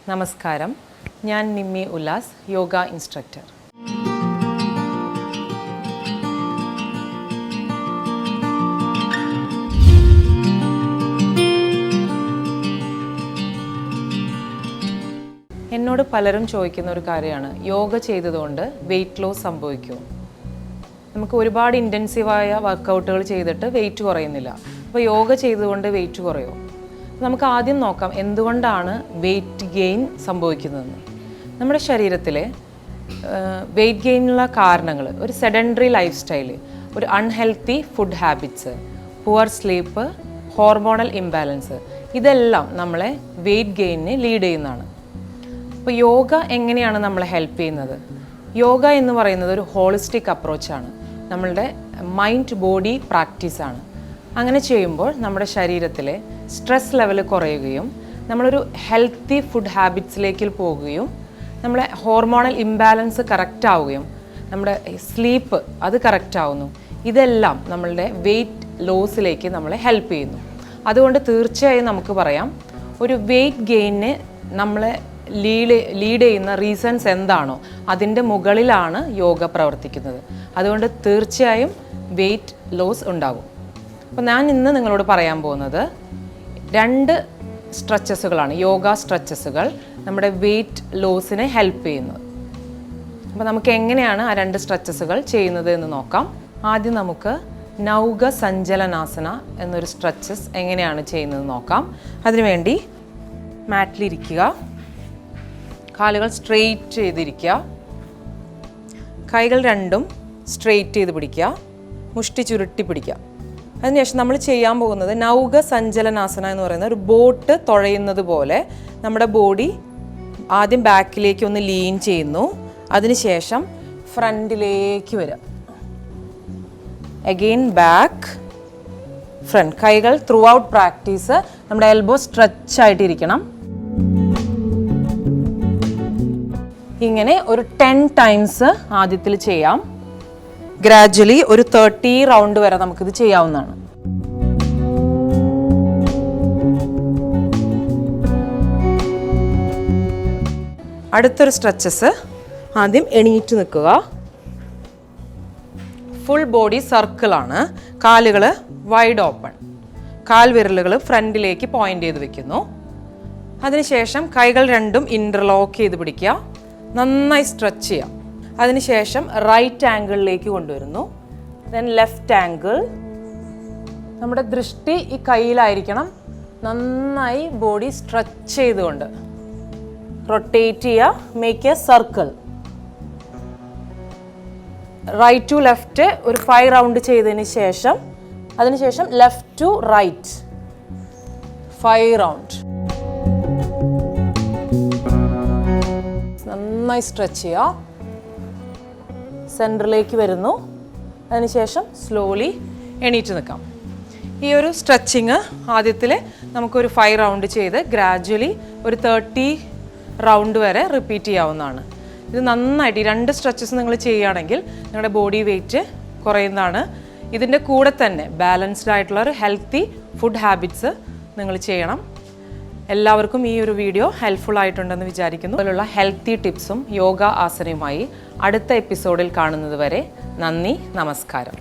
നമസ്കാരം, ഞാൻ നിമ്മി ഉല്ലാസ്, യോഗ ഇൻസ്ട്രക്ടർ. എന്നോട് പലരും ചോദിക്കുന്ന ഒരു കാര്യമാണ്, യോഗ ചെയ്തതുകൊണ്ട് വെയിറ്റ് ലോസ് സംഭവിക്കുമോ? നമുക്ക് ഒരുപാട് ഇൻറ്റൻസീവായ വർക്കൗട്ടുകൾ ചെയ്തിട്ട് വെയിറ്റ് കുറയുന്നില്ല, അപ്പോൾ യോഗ ചെയ്തുകൊണ്ട് വെയിറ്റ് കുറയുമോ? നമുക്ക് ആദ്യം നോക്കാം എന്തുകൊണ്ടാണ് വെയിറ്റ് ഗെയിൻ സംഭവിക്കുന്നതെന്ന്. നമ്മുടെ ശരീരത്തിലെ വെയിറ്റ് ഗെയിനുള്ള കാരണങ്ങൾ ഒരു സെഡൻഡറി ലൈഫ് സ്റ്റൈൽ, ഒരു unhealthy food habits, poor sleep, hormonal imbalance, ഇതെല്ലാം നമ്മളെ വെയിറ്റ് ഗെയിനിന് ലീഡ് ചെയ്യുന്നതാണ്. അപ്പോൾ യോഗ എങ്ങനെയാണ് നമ്മളെ ഹെൽപ്പ് ചെയ്യുന്നത്? യോഗ എന്ന് പറയുന്നത് ഒരു ഹോളിസ്റ്റിക് അപ്രോച്ചാണ്, നമ്മളുടെ മൈൻഡ് ബോഡി പ്രാക്ടീസാണ്. അങ്ങനെ ചെയ്യുമ്പോൾ നമ്മുടെ ശരീരത്തിലെ സ്ട്രെസ് ലെവൽ കുറയുകയും നമ്മളൊരു ഹെൽത്തി ഫുഡ് ഹാബിറ്റ്സിലേക്ക് പോകുകയും നമ്മളെ ഹോർമോണൽ ഇംബാലൻസ് കറക്റ്റ് ആവുകയും നമ്മുടെ സ്ലീപ്പ് അത് കറക്റ്റ് ആവുന്നു. ഇതെല്ലാം നമ്മളുടെ വെയിറ്റ് ലോസിലേക്ക് നമ്മളെ ഹെൽപ്പ് ചെയ്യുന്നു. അതുകൊണ്ട് തീർച്ചയായും നമുക്ക് പറയാം, ഒരു വെയിറ്റ് ഗെയിനിന് നമ്മളെ ലീഡ് ചെയ്യുന്ന റീസൺസ് എന്താണോ അതിൻ്റെ മുകളിലാണ് യോഗ പ്രവർത്തിക്കുന്നത്. അതുകൊണ്ട് തീർച്ചയായും വെയിറ്റ് ലോസ് ഉണ്ടാകും. അപ്പോൾ ഞാൻ ഇന്ന് നിങ്ങളോട് പറയാൻ പോകുന്നത് 2 സ്ട്രെച്ചസുകളാണ്, യോഗ സ്ട്രെച്ചസുകൾ നമ്മുടെ വെയിറ്റ് ലോസിനെ ഹെൽപ്പ് ചെയ്യുന്നത്. അപ്പോൾ നമുക്ക് എങ്ങനെയാണ് ആ 2 സ്ട്രെച്ചസുകൾ ചെയ്യുന്നത് എന്ന് നോക്കാം. ആദ്യം നമുക്ക് നൗക സഞ്ചലനാസന എന്നൊരു സ്ട്രെച്ചസ് എങ്ങനെയാണ് ചെയ്യുന്നത് നോക്കാം. അതിനുവേണ്ടി മാറ്റിലിരിക്കുക, കാലുകൾ സ്ട്രെയിറ്റ് ചെയ്തിരിക്കുക, കൈകൾ രണ്ടും സ്ട്രെയിറ്റ് ചെയ്ത് പിടിക്കുക, മുഷ്ടി ചുരുട്ടി പിടിക്കുക. അതിനുശേഷം നമ്മൾ ചെയ്യാൻ പോകുന്നത് നൗക സഞ്ചലനാസന എന്ന് പറയുന്ന ഒരു ബോട്ട് തുഴയുന്നത് പോലെ നമ്മുടെ ബോഡി ആദ്യം ബാക്കിലേക്ക് ഒന്ന് ലീൻ ചെയ്യുന്നു, അതിനുശേഷം ഫ്രണ്ടിലേക്ക് വരിക, അഗെയിൻ ബാക്ക് ഫ്രണ്ട്. കൈകൾ ത്രൂ ഔട്ട് പ്രാക്ടീസ് നമ്മുടെ എൽബോ സ്ട്രെച്ച് ആയിട്ടിരിക്കണം. ഇങ്ങനെ ഒരു 10 ടൈംസ് ആദ്യത്തിൽ ചെയ്യാം. ഗ്രാജ്വലി ഒരു 30 റൗണ്ട് വരെ നമുക്കിത് ചെയ്യാവുന്നതാണ്. അടുത്തൊരു സ്ട്രെച്ചസ്, ആദ്യം എണീറ്റ് നിൽക്കുക, ഫുൾ ബോഡി സർക്കിളാണ്, കാലുകൾ വൈഡ് ഓപ്പൺ, കാൽവിരലുകൾ ഫ്രണ്ടിലേക്ക് പോയിന്റ് ചെയ്ത് വെക്കുന്നു. അതിനുശേഷം കൈകൾ രണ്ടും ഇൻ്റർലോക്ക് ചെയ്ത് പിടിക്കുക, നന്നായി സ്ട്രെച്ച് ചെയ്യാം. അതിനുശേഷം റൈറ്റ് ആംഗിളിലേക്ക് കൊണ്ടുവരുന്നു, ദെൻ ലെഫ്റ്റ് ആംഗിൾ. നമ്മുടെ ദൃഷ്ടി ഈ കയ്യിലായിരിക്കണം. നന്നായി ബോഡി സ്ട്രെച്ച് ചെയ്തുകൊണ്ട് റൊട്ടേറ്റ് ചെയ്യുക, make a circle. Right to left ഒരു 5 റൗണ്ട് ചെയ്തതിന് ശേഷം അതിനുശേഷം ലെഫ്റ്റ് ടു റൈറ്റ് 5 റൗണ്ട്. നന്നായി സ്ട്രെച്ച് ചെയ്യുക, സെൻറ്ററിലേക്ക് വരുന്നു, അതിനുശേഷം സ്ലോലി എണീറ്റ് നിൽക്കാം. ഈ ഒരു സ്ട്രെച്ചിങ് ആദ്യത്തിൽ നമുക്കൊരു 5 റൗണ്ട് ചെയ്ത് ഗ്രാജ്വലി ഒരു 30 റൗണ്ട് വരെ റിപ്പീറ്റ് ചെയ്യാവുന്നതാണ്. ഇത് നന്നായിട്ട് ഈ 2 സ്ട്രെച്ചസ് നിങ്ങൾ ചെയ്യുകയാണെങ്കിൽ നിങ്ങളുടെ ബോഡി വെയിറ്റ് കുറയുന്നതാണ്. ഇതിൻ്റെ കൂടെ തന്നെ ബാലൻസ്ഡ് ആയിട്ടുള്ള ഒരു ഹെൽത്തി ഫുഡ് ഹാബിറ്റ്സ് നിങ്ങൾ ചെയ്യണം. എല്ലാവർക്കും ഈ ഒരു വീഡിയോ ഹെൽപ്ഫുൾ ആയിട്ടുണ്ടെന്ന് വിചാരിക്കുന്നു. അതുപോലുള്ള ഹെൽത്തി ടിപ്സും യോഗ ആസനയുമായി അടുത്ത എപ്പിസോഡിൽ കാണുന്നത് വരെ നന്ദി, നമസ്കാരം.